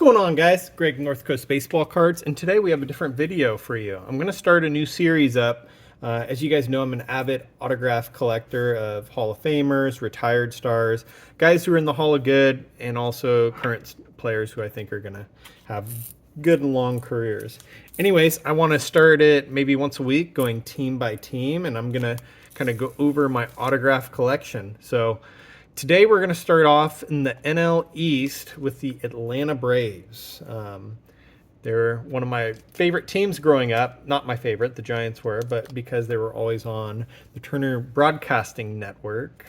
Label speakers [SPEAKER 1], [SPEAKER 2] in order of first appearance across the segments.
[SPEAKER 1] Going on, guys? Greg, North Coast Baseball Cards, and today we have a different video for you. I'm going to start a new series up. As you guys know, I'm an avid autograph collector of Hall of Famers, retired stars, guys who are in the Hall of Good, and also current players who I think are going to have good and long careers. Anyways, I want to start it maybe once a week, going team by team, and I'm going to kind of go over my autograph collection. So today we're going to start off in the NL East with the Atlanta Braves. They're one of my favorite teams growing up. Not my favorite, the Giants were, but because they were always on the Turner Broadcasting Network,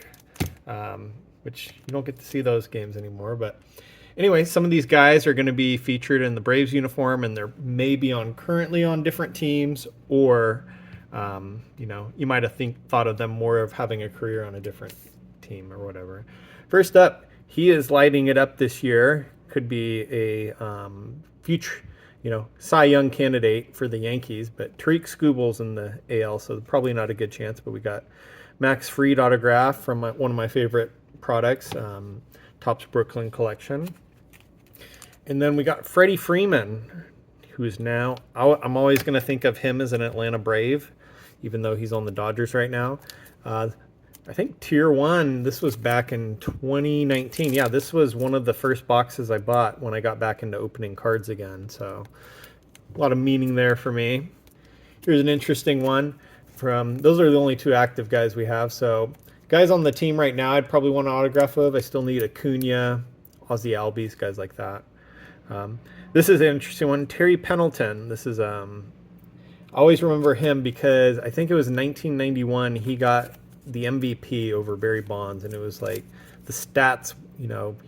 [SPEAKER 1] which you don't get to see those games anymore. But anyway, some of these guys are going to be featured in the Braves uniform, and they're maybe currently on different teams, or you might have thought of them more of having a career on a different team or whatever. First up, he is lighting it up this year. Could be a future, Cy Young candidate for the Yankees, but Tariq Skubal's in the AL, so probably not a good chance. But we got Max Fried autograph from one of my favorite products, Topps Brooklyn collection. And then we got Freddie Freeman, who's now, I'm always going to think of him as an Atlanta Brave, even though he's on the Dodgers right now. I think Tier 1, this was back in 2019. Yeah, this was one of the first boxes I bought when I got back into opening cards again. So a lot of meaning there for me. Here's an interesting one. Those are the only two active guys we have. So guys on the team right now I'd probably want an autograph of. I still need Acuna, Ozzie Albies, guys like that. This is an interesting one. Terry Pendleton. This is, I always remember him because I think it was 1991 he got the MVP over Barry Bonds, and it was like the stats,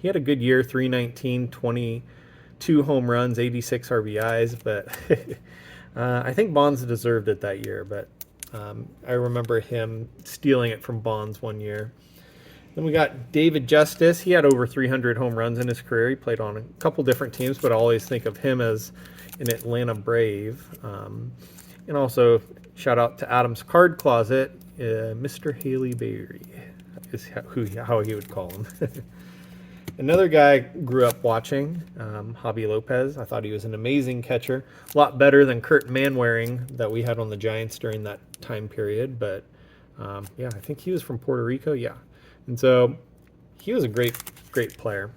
[SPEAKER 1] he had a good year, 319, 22 home runs, 86 RBIs, but I think Bonds deserved it that year, but I remember him stealing it from Bonds one year. Then we got David Justice. He had over 300 home runs in his career. He played on a couple different teams, but I always think of him as an Atlanta Brave. And also, shout out to Adam's Card Closet, Mr. Haley Berry is how he would call him. Another guy I grew up watching, Javi Lopez. I thought he was an amazing catcher. A lot better than Kurt Manwaring that we had on the Giants during that time period. But, yeah, I think he was from Puerto Rico. Yeah. And so he was a great player.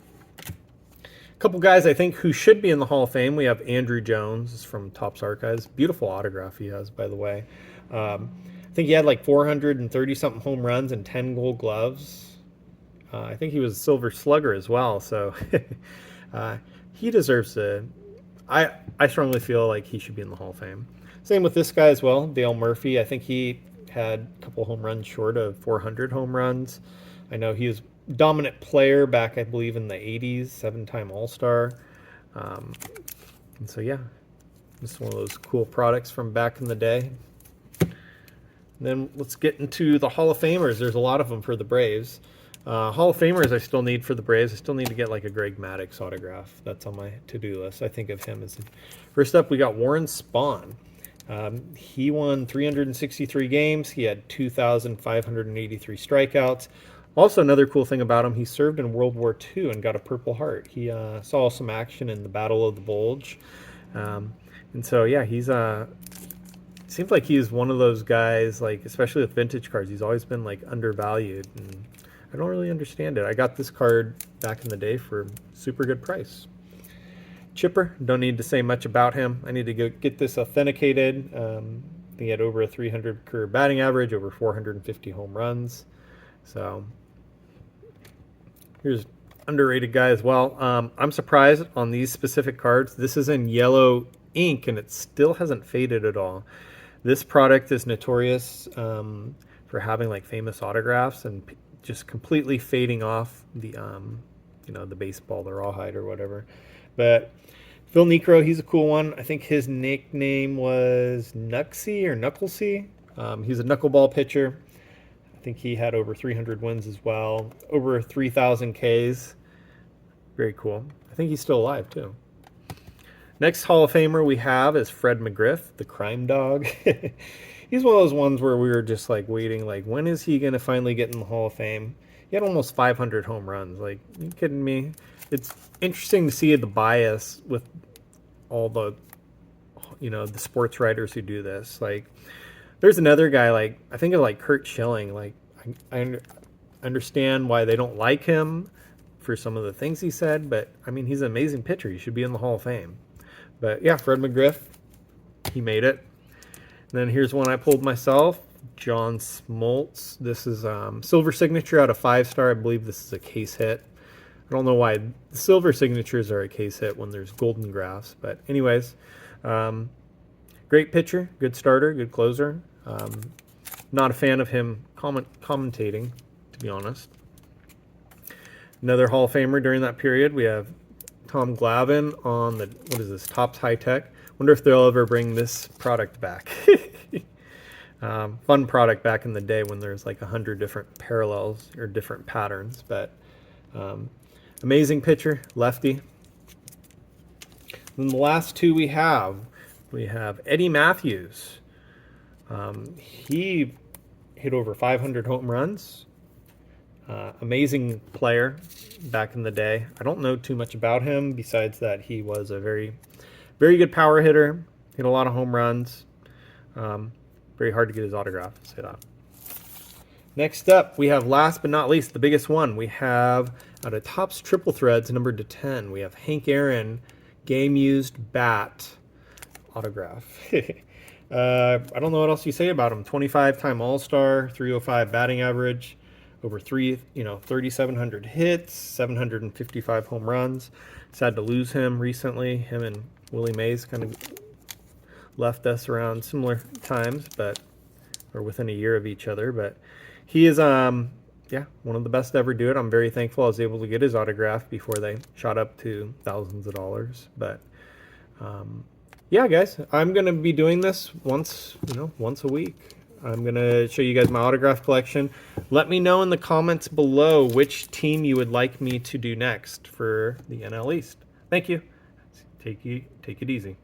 [SPEAKER 1] A couple guys I think who should be in the Hall of Fame. We have Andrew Jones from Topps Archives. Beautiful autograph he has, by the way. I think he had like 430-something home runs and 10 gold gloves. I think he was a Silver Slugger as well. So he deserves to. I strongly feel like he should be in the Hall of Fame. Same with this guy as well, Dale Murphy. I think he had a couple home runs short of 400 home runs. I know he was a dominant player back, I believe, in the 80s, 7-time All-Star. And so, yeah, it's one of those cool products from back in the day. And then let's get into the Hall of Famers. There's a lot of them for the Braves. Hall of Famers I still need for the Braves. I still need to get like a Greg Maddux autograph. That's on my to-do list. I think of him as... First up, we got Warren Spahn. He won 363 games. He had 2,583 strikeouts. Also, another cool thing about him, he served in World War II and got a Purple Heart. He saw some action in the Battle of the Bulge. And so, yeah, seems like he's one of those guys, like, especially with vintage cards, he's always been, like, undervalued. And I don't really understand it. I got this card back in the day for a super good price. Chipper, don't need to say much about him. I need to get this authenticated. I think he had over a 300 career batting average, over 450 home runs. So here's underrated guy as well. I'm surprised on these specific cards. This is in yellow ink, and it still hasn't faded at all. This product is notorious for having like famous autographs and just completely fading off the the baseball, the rawhide or whatever. But Phil Niekro, he's a cool one. I think his nickname was Knucksy or Knucklesy. He's a knuckleball pitcher. I think he had over 300 wins as well, over 3,000 Ks. Very cool. I think he's still alive too. Next Hall of Famer we have is Fred McGriff, the crime dog. He's one of those ones where we were just like waiting, like when is he going to finally get in the Hall of Fame? He had almost 500 home runs. Like, you kidding me? It's interesting to see the bias with all the, the sports writers who do this. Like, there's another guy, like, I think of like Curt Schilling. Like, I understand why they don't like him for some of the things he said, but I mean, he's an amazing pitcher. He should be in the Hall of Fame. But yeah, Fred McGriff, he made it. And then here's one I pulled myself, John Smoltz. This is silver signature out of 5-star. I believe this is a case hit. I don't know why the silver signatures are a case hit when there's golden graphs, but anyways, great pitcher, good starter, good closer. Not a fan of him commentating, to be honest. Another Hall of Famer during that period, we have Tom Glavine on the, what is this, Topps High Tech. Wonder if they'll ever bring this product back. Fun product back in the day when there's like 100 different parallels or different patterns, but amazing pitcher, lefty. And the last two we have Eddie Matthews. He hit over 500 home runs. Amazing player back in the day. I don't know too much about him besides that he was a very, very good power hitter. Hit a lot of home runs. Very hard to get his autograph. I'll say that. Next up, we have, last but not least, the biggest one. We have out of Topps Triple Threads, numbered to 10. We have Hank Aaron, game used bat autograph. I don't know what else you say about him. 25-time All-Star, 305 batting average, over 3,700 hits, 755 home runs. Sad to lose him recently. Him and Willie Mays kind of left us around similar times, or within a year of each other. But he is, one of the best to ever do it. I'm very thankful I was able to get his autograph before they shot up to thousands of dollars. But yeah, guys, I'm gonna be doing this once a week. I'm going to show you guys my autograph collection. Let me know in the comments below which team you would like me to do next for the NL East. Thank you. Take it easy.